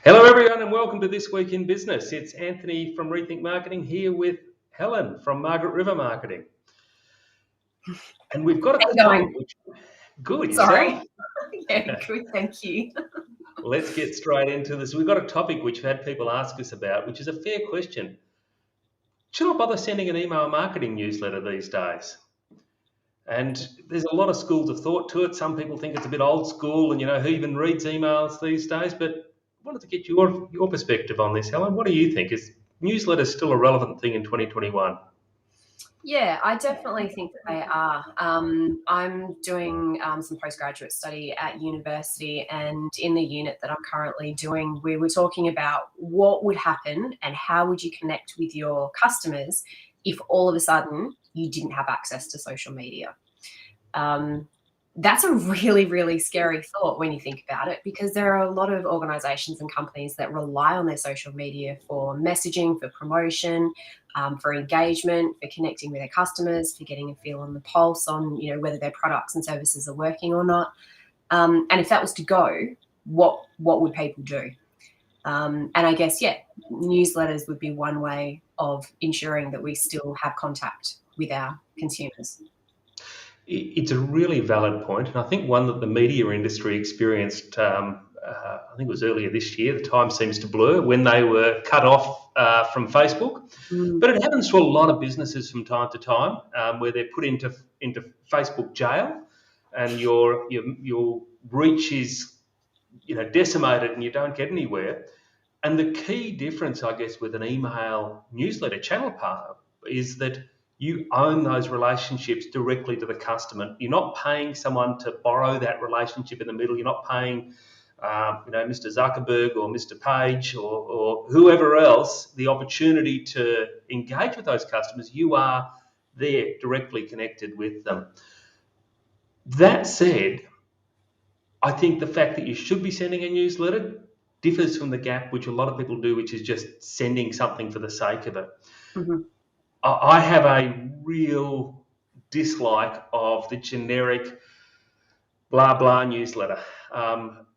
Hello, everyone, and welcome to This Week in Business. It's Anthony from Rethink Marketing here with Helen from Margaret River Marketing. And we've got a topic which... Good, Sorry. yourself? Yeah, good, thank you. Let's get straight into this. We've got a topic which we've had people ask us about, which is a fair question. Should I bother sending an email marketing newsletter these days? And there's a lot of schools of thought to it. Some people think it's a bit old school and, who even reads emails these days? But I wanted to get your perspective on this, Helen. What do you think? Is newsletters still a relevant thing in 2021? Yeah, I definitely think that they are. I'm doing some postgraduate study at university, and in the unit that I'm currently doing, we were talking about what would happen and how would you connect with your customers if all of a sudden you didn't have access to social media. That's a really, really scary thought when you think about it, because there are a lot of organizations and companies that rely on their social media for messaging, for promotion, for engagement, for connecting with their customers, for getting a feel on the pulse on, whether their products and services are working or not. And if that was to go, what would people do? And I guess, newsletters would be one way of ensuring that we still have contact with our consumers. It's a really valid point, and I think one that the media industry experienced, I think it was earlier this year, the time seems to blur, when they were cut off from Facebook. But it happens to a lot of businesses from time to time, where they're put into Facebook jail, and your reach is decimated and you don't get anywhere. And the key difference, I guess, with an email newsletter channel partner is that you own those relationships directly to the customer. You're not paying someone to borrow that relationship in the middle. You're not paying, Mr. Zuckerberg or Mr. Page or whoever else the opportunity to engage with those customers. You are there directly connected with them. That said, I think the fact that you should be sending a newsletter differs from the gap which a lot of people do, which is just sending something for the sake of it. Mm-hmm. I have a real dislike of the generic blah, blah newsletter.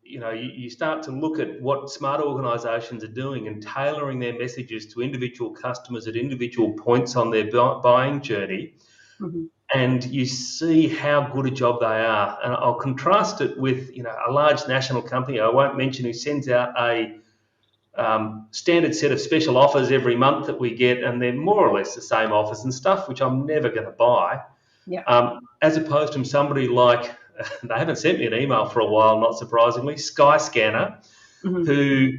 You start to look at what smart organisations are doing and tailoring their messages to individual customers at individual points on their buying journey. Mm-hmm. And you see how good a job they are. And I'll contrast it with, a large national company, I won't mention, who sends out a standard set of special offers every month that we get, and they're more or less the same offers and stuff, which I'm never going to buy. Yeah. As opposed to somebody like, they haven't sent me an email for a while, not surprisingly, Skyscanner, Mm-hmm. who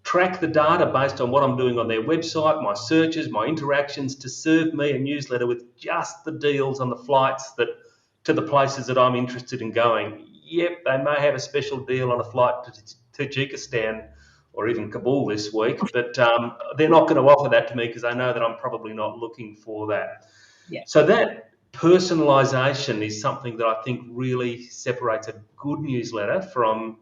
track the data based on what I'm doing on their website, my searches, my interactions, to serve me a newsletter with just the deals on the flights to the places that I'm interested in going. Yep, they may have a special deal on a flight to Tajikistan or even Kabul this week, but they're not going to offer that to me because they know that I'm probably not looking for that. Yeah. So that personalisation is something that I think really separates a good newsletter from,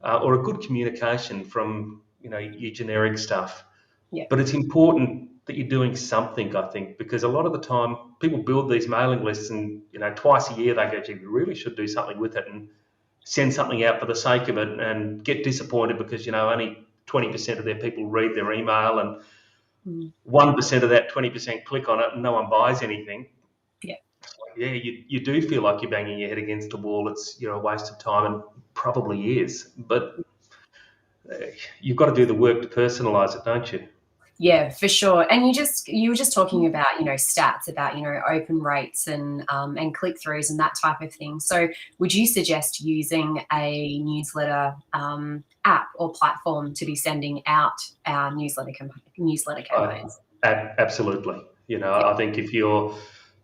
or a good communication from, your generic stuff. Yeah. But it's important that you're doing something, I think, because a lot of the time people build these mailing lists and, twice a year they go, gee, we really should do something with it and send something out for the sake of it, and get disappointed because, only 20% of their people read their email and 1% of that 20% click on it and no one buys anything. Yeah. Yeah, you do feel like you're banging your head against a wall. It's, a waste of time, and probably is. But you've got to do the work to personalise it, don't you? Yeah, for sure. And you were just talking about, stats about, open rates and click-throughs and that type of thing. So would you suggest using a newsletter app or platform to be sending out our newsletter campaigns? Absolutely. I think if you're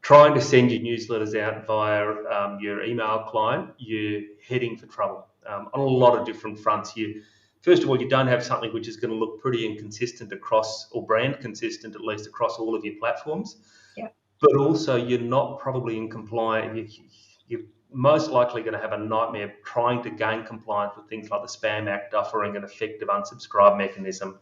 trying to send your newsletters out via your email client, you're heading for trouble on a lot of different fronts. First of all, you don't have something which is going to look pretty and consistent across, or brand consistent at least, across all of your platforms. Yeah. But also, you're not probably in compliance. You're most likely going to have a nightmare trying to gain compliance with things like the Spam Act offering an effective unsubscribe mechanism.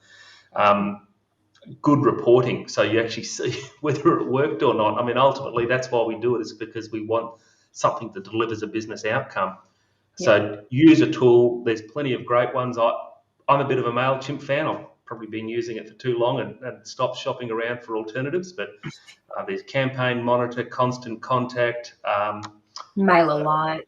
Good reporting, so you actually see whether it worked or not. I mean, ultimately, that's why we do it, is because we want something that delivers a business outcome. So use a tool. There's plenty of great ones. I'm a bit of a Mailchimp fan. I've probably been using it for too long and stopped shopping around for alternatives. But there's Campaign Monitor, Constant Contact, MailerLite.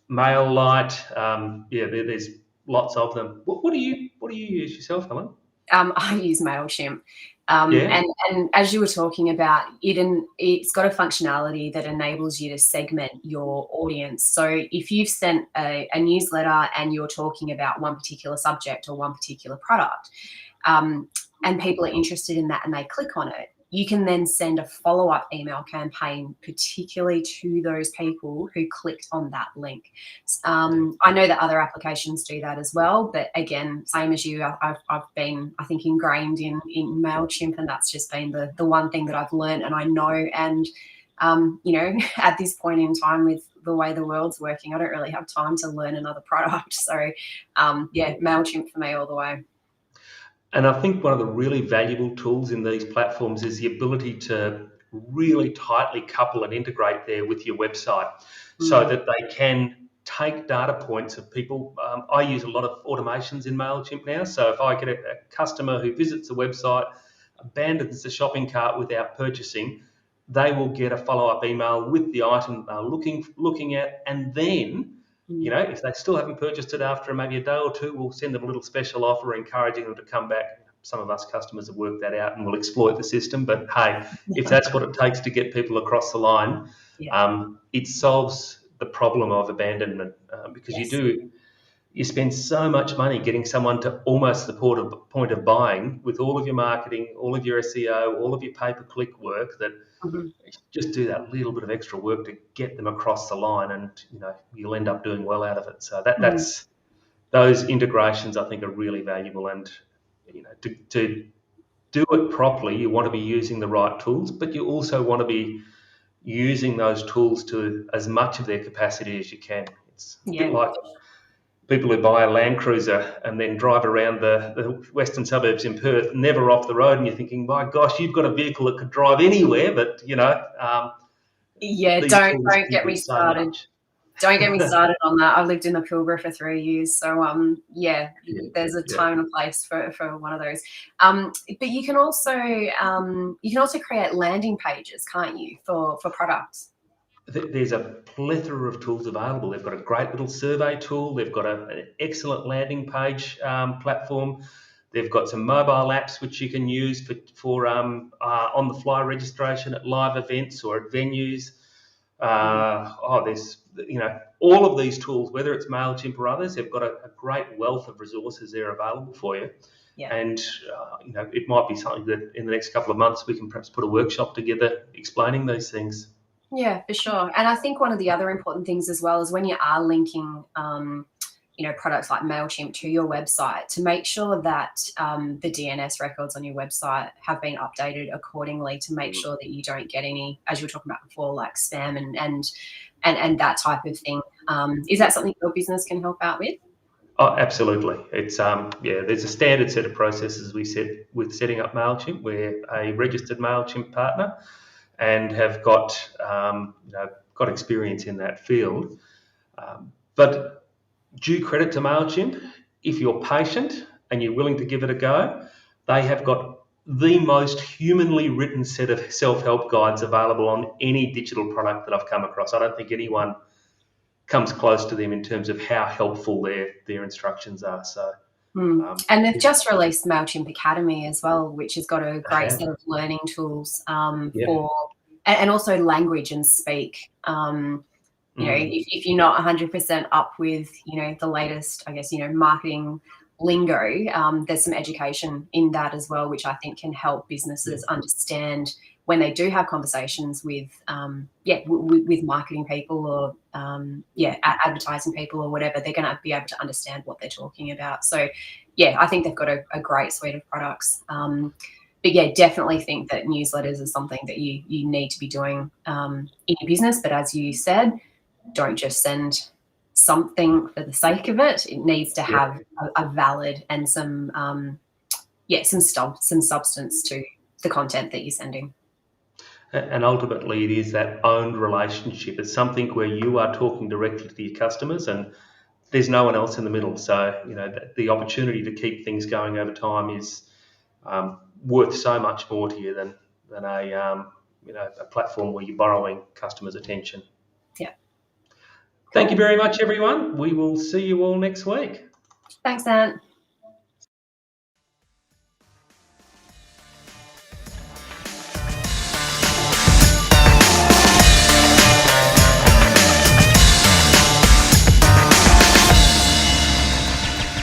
MailLite. There's lots of them. What do you use yourself, Helen? I use Mailchimp. Yeah. And as you were talking about, it's got a functionality that enables you to segment your audience. So if you've sent a newsletter and you're talking about one particular subject or one particular product, and people are interested in that and they click on it, you can then send a follow-up email campaign, particularly to those people who clicked on that link. I know that other applications do that as well, but again, same as you, I've been, I think, ingrained in Mailchimp, and that's just been the one thing that I've learned and I know. And at this point in time, with the way the world's working, I don't really have time to learn another product. So Mailchimp for me all the way. And I think one of the really valuable tools in these platforms is the ability to really tightly couple and integrate there with your website so that they can take data points of people. I use a lot of automations in Mailchimp now. So if I get a customer who visits the website, abandons the shopping cart without purchasing, they will get a follow-up email with the item they're looking at, and then if they still haven't purchased it after maybe a day or two, we'll send them a little special offer encouraging them to come back. Some of us customers have worked that out and will exploit the system. But hey, if that's what it takes to get people across the line, it solves the problem of abandonment because you spend so much money getting someone to almost the point of buying with all of your marketing, all of your SEO, all of your pay-per-click work that just do that little bit of extra work to get them across the line, and you'll end up doing well out of it. So that's those integrations I think are really valuable, and to do it properly, you want to be using the right tools, but you also want to be using those tools to as much of their capacity as you can. It's a bit like people who buy a Land Cruiser and then drive around the western suburbs in Perth, never off the road, and you're thinking, my gosh, you've got a vehicle that could drive anywhere, but don't get me started. Don't get me started on that. I lived in the Pilbara for 3 years, so there's a time and a place for one of those. But you can also create landing pages, can't you, for products? There's a plethora of tools available. They've got a great little survey tool. They've got an excellent landing page platform. They've got some mobile apps which you can use for on-the-fly registration at live events or at venues. There's all of these tools, whether it's Mailchimp or others, they've got a great wealth of resources there available for you. And it might be something that in the next couple of months we can perhaps put a workshop together explaining these things. Yeah, for sure. And I think one of the other important things as well is when you are linking products like Mailchimp to your website, to make sure that the DNS records on your website have been updated accordingly, to make sure that you don't get any, as you were talking about before, like spam and that type of thing. Is that something your business can help out with? Oh, absolutely. It's there's a standard set of processes we set with setting up Mailchimp. We're a registered Mailchimp partner and have got experience in that field. But due credit to Mailchimp, if you're patient and you're willing to give it a go, they have got the most humanly written set of self-help guides available on any digital product that I've come across. I don't think anyone comes close to them in terms of how helpful their instructions are. So, and they've just released Mailchimp Academy as well, which has got a great set of learning tools for, and also language and speak. If you're not 100% up with, the latest, I guess, marketing lingo, there's some education in that as well, which I think can help businesses understand when they do have conversations with marketing people or advertising people or whatever, they're going to be able to understand what they're talking about. So I think they've got a great suite of products. But definitely think that newsletters is something that you need to be doing in your business. But as you said, don't just send something for the sake of it. It needs to have a valid and some substance to the content that you're sending. And ultimately, it is that owned relationship. It's something where you are talking directly to your customers, and there's no one else in the middle. So, the opportunity to keep things going over time is worth so much more to you than a platform where you're borrowing customers' attention. Yeah. Thank you very much, everyone. We will see you all next week. Thanks, Ant.